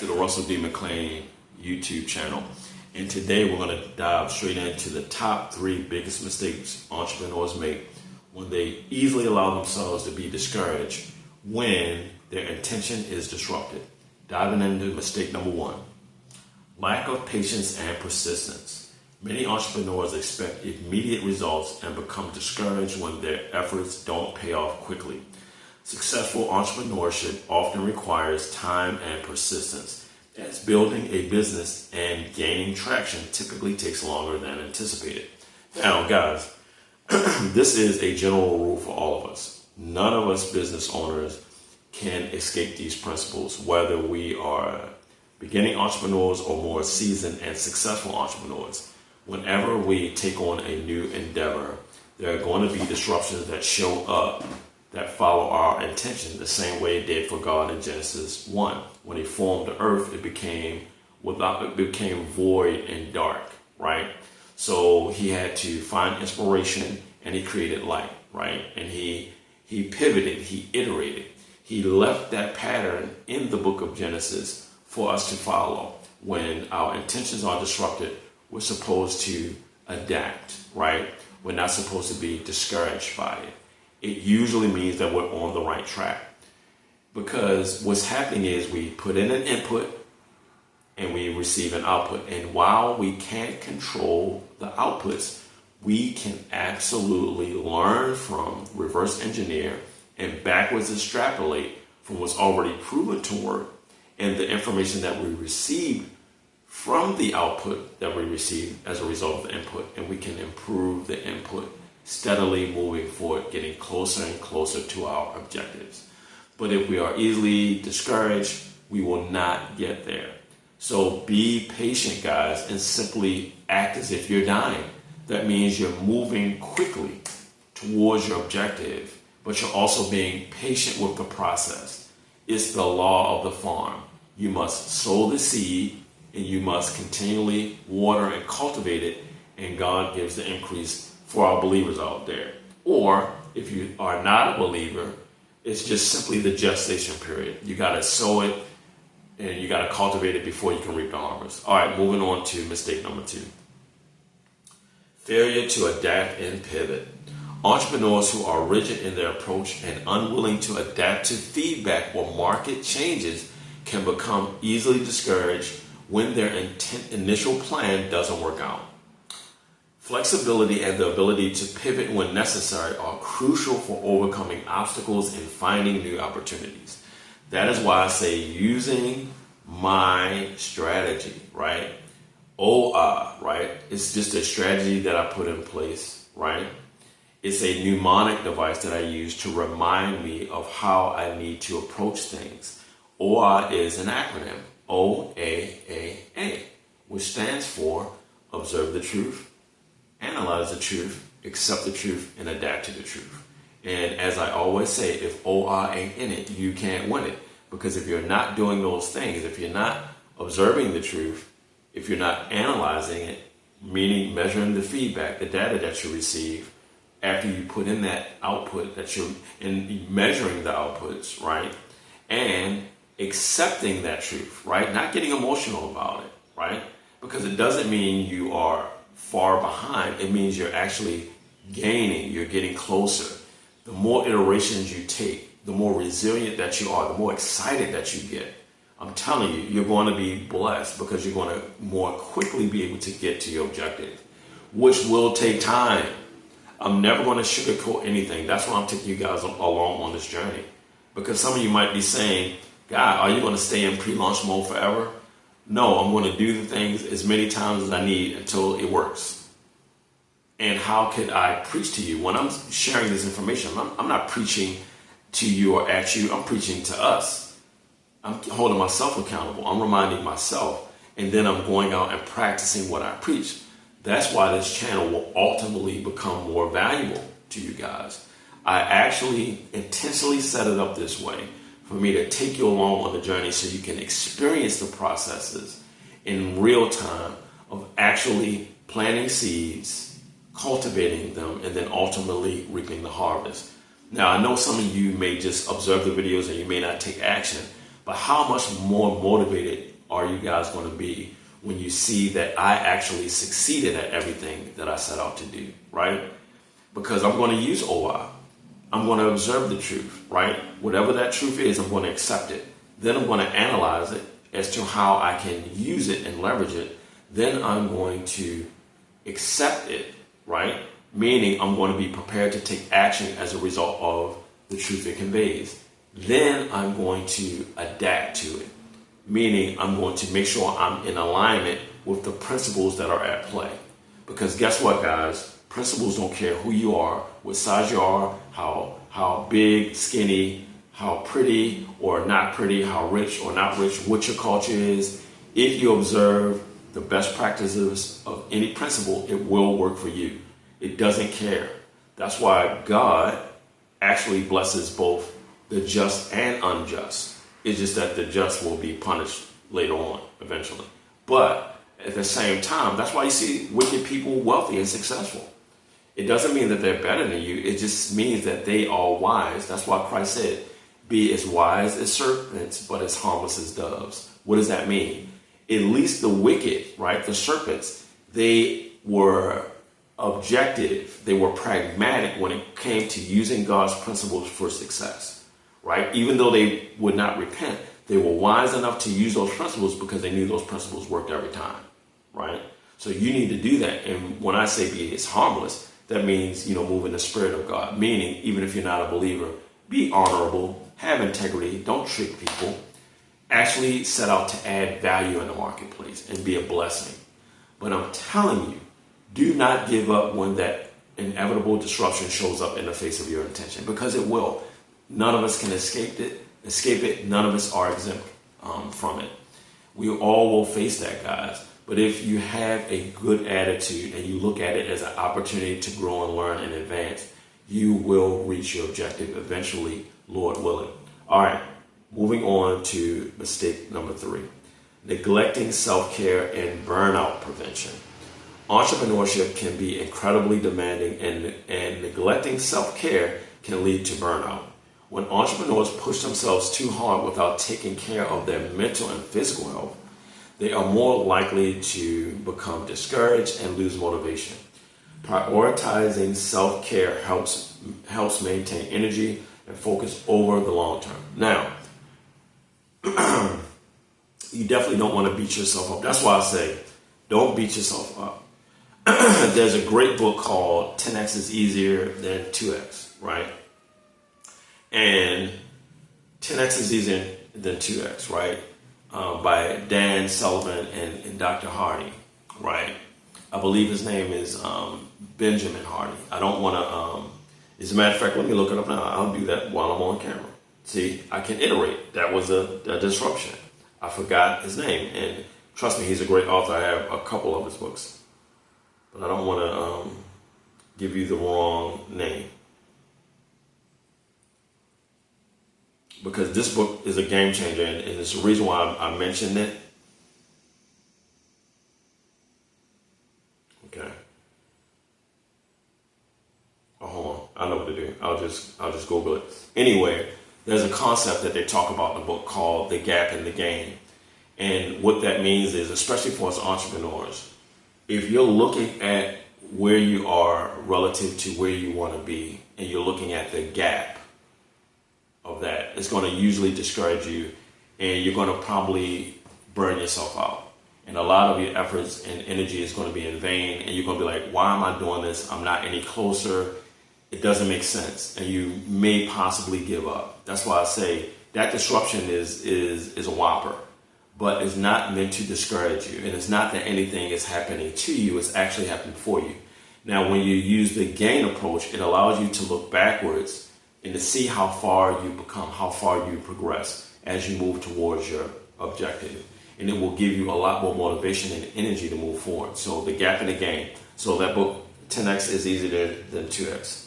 to the Russell D. McLean YouTube channel. And today we're going to dive straight into the top 3 biggest mistakes entrepreneurs make when they easily allow themselves to be discouraged when their intention is disrupted. Diving into mistake number 1, lack of patience and persistence. Many entrepreneurs expect immediate results and become discouraged when their efforts don't pay off quickly. Successful entrepreneurship often requires time and persistence, as building a business and gaining traction typically takes longer than anticipated. Now, guys, this is a general rule for all of us. None of us business owners can escape these principles, whether we are beginning entrepreneurs or more seasoned and successful entrepreneurs. Whenever we take on a new endeavor, there are going to be disruptions that show up that follow our intention, the same way it did for God in Genesis 1. When he formed the earth, it became void and dark, right? So he had to find inspiration and he created light, right? And he pivoted, he iterated. He left that pattern in the book of Genesis for us to follow. When our intentions are disrupted, we're supposed to adapt, right? We're not supposed to be discouraged by it. It usually means that we're on the right track, because what's happening is we put in an input and we receive an output. And while we can't control the outputs, we can absolutely learn from, reverse engineer, and backwards extrapolate from what's already proven to work and the information that we receive from the output that we receive as a result of the input. And we can improve the input, steadily moving forward, getting closer and closer to our objectives. But if we are easily discouraged, we will not get there. So be patient, guys, and simply act as if you're dying. That means you're moving quickly towards your objective, but you're also being patient with the process. It's the law of the farm. You must sow the seed and you must continually water and cultivate it, and God gives the increase for our believers out there. Or if you are not a believer, it's just simply the gestation period. You got to sow it and you got to cultivate it before you can reap the harvest. All right, moving on to mistake number 2. Failure to adapt and pivot. Entrepreneurs who are rigid in their approach and unwilling to adapt to feedback or market changes can become easily discouraged when their initial plan doesn't work out. Flexibility and the ability to pivot when necessary are crucial for overcoming obstacles and finding new opportunities. That is why I say using my strategy, right? Right? It's just a strategy that I put in place, right? It's a mnemonic device that I use to remind me of how I need to approach things. OA is an acronym, OAAA, which stands for Observe the Truth, Analyze the Truth, Accept the Truth, and Adapt to the Truth. And as I always say, if OR ain't in it, you can't win it. Because if you're not doing those things, if you're not observing the truth, if you're not analyzing it, meaning measuring the feedback, the data that you receive, after you put in that output that you're in, measuring the outputs, right? And accepting that truth, right? Not getting emotional about it, right? Because it doesn't mean you are far behind. It means you're actually gaining, you're getting closer. The more iterations you take, the more resilient that you are, the more excited that you get. I'm telling you, you're going to be blessed because you're going to more quickly be able to get to your objective, which will take time. I'm never going to sugarcoat anything. That's why I'm taking you guys along on this journey. Because some of you might be saying, God, are you going to stay in pre-launch mode forever? No, I'm going to do the things as many times as I need until it works. And how could I preach to you? When I'm sharing this information, I'm not preaching to you or at you. I'm preaching to us. I'm holding myself accountable. I'm reminding myself. And then I'm going out and practicing what I preach. That's why this channel will ultimately become more valuable to you guys. I actually intentionally set it up this way for me to take you along on the journey so you can experience the processes in real time of actually planting seeds, cultivating them, and then ultimately reaping the harvest. Now, I know some of you may just observe the videos and you may not take action, but how much more motivated are you guys going to be when you see that I actually succeeded at everything that I set out to do, right? Because I'm going to use OI. I'm going to observe the truth, right? Whatever that truth is, I'm going to accept it. Then I'm going to analyze it as to how I can use it and leverage it. Then I'm going to accept it, right? Meaning I'm going to be prepared to take action as a result of the truth it conveys. Then I'm going to adapt to it. Meaning I'm going to make sure I'm in alignment with the principles that are at play. Because guess what, guys? Principles don't care who you are, what size you are, how big, skinny, how pretty or not pretty, how rich or not rich, what your culture is. If you observe the best practices of any principle, it will work for you. It doesn't care. That's why God actually blesses both the just and unjust. It's just that the just will be punished later on, eventually. But at the same time, that's why you see wicked people wealthy and successful. It doesn't mean that they're better than you. It just means that they are wise. That's why Christ said, be as wise as serpents, but as harmless as doves. What does that mean? At least the wicked, right, the serpents, they were objective. They were pragmatic when it came to using God's principles for success, right? Even though they would not repent, they were wise enough to use those principles because they knew those principles worked every time, right? So you need to do that. And when I say be as harmless, that means, move in the spirit of God. Meaning, even if you're not a believer, be honorable, have integrity, don't trick people. Actually set out to add value in the marketplace and be a blessing. But I'm telling you, do not give up when that inevitable disruption shows up in the face of your intention, because it will. None of us can escape it. None of us are exempt from it. We all will face that, guys. But if you have a good attitude and you look at it as an opportunity to grow and learn and advance, you will reach your objective eventually, Lord willing. All right, moving on to mistake number 3, neglecting self-care and burnout prevention. Entrepreneurship can be incredibly demanding, and neglecting self-care can lead to burnout. When entrepreneurs push themselves too hard without taking care of their mental and physical health, they are more likely to become discouraged and lose motivation. Prioritizing self-care helps maintain energy and focus over the long term. Now, you definitely don't want to beat yourself up. That's why I say, don't beat yourself up. There's a great book called 10X is Easier Than 2X, right? And 10X is easier than 2X, right? By Dan Sullivan and Dr. Hardy, right? I believe his name is Benjamin Hardy. I don't want to, as a matter of fact, let me look it up now. I'll do that while I'm on camera. See, I can iterate. That was a disruption. I forgot his name. And trust me, he's a great author. I have a couple of his books. But I don't want to give you the wrong name. Because this book is a game changer, and it's the reason why I mentioned it. Okay. Oh, hold on. I know what to do. I'll just Google it. Anyway, there's a concept that they talk about in the book called the gap in the game. And what that means is, especially for us entrepreneurs, if you're looking at where you are relative to where you want to be, and you're looking at the gap of that, it's going to usually discourage you, and you're going to probably burn yourself out. And a lot of your efforts and energy is going to be in vain, and you're going to be like, why am I doing this? I'm not any closer. It doesn't make sense. And you may possibly give up. That's why I say that disruption is a whopper, but it's not meant to discourage you. And it's not that anything is happening to you. It's actually happening for you. Now, when you use the gain approach, it allows you to look backwards and to see how far you become, how far you progress as you move towards your objective. And it will give you a lot more motivation and energy to move forward. So the gap in the game. So that book, 10X is easier than 2X.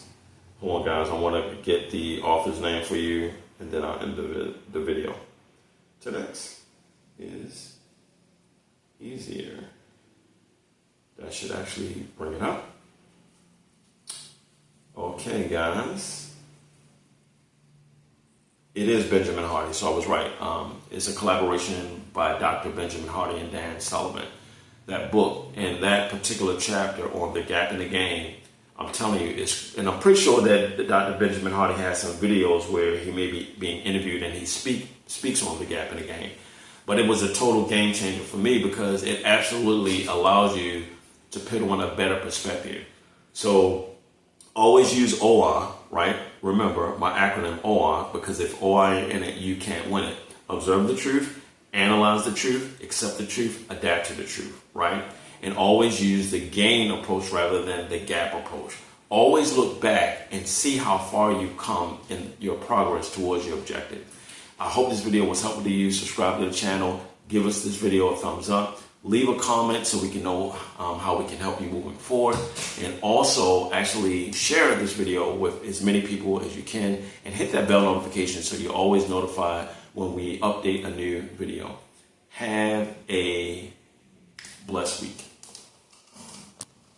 Hold on, guys. I want to get the author's name for you, and then I'll end the video. 10X is easier. That should actually bring it up. Okay, guys. It is Benjamin Hardy, so I was right. It's a collaboration by Dr. Benjamin Hardy and Dan Sullivan. That book and that particular chapter on the gap in the game, I'm telling you, and I'm pretty sure that Dr. Benjamin Hardy has some videos where he may be being interviewed and he speaks on the gap in the game. But it was a total game changer for me because it absolutely allows you to put on a better perspective. So always use OR, right? Remember my acronym OR, because if OR ain't in it, you can't win it. Observe the truth, analyze the truth, accept the truth, adapt to the truth, right? And always use the gain approach rather than the gap approach. Always look back and see how far you've come in your progress towards your objective. I hope this video was helpful to you. Subscribe to the channel. Give us this video a thumbs up. Leave a comment so we can know how we can help you moving forward. And also actually share this video with as many people as you can and hit that bell notification so you're always notified when we update a new video. Have a blessed week.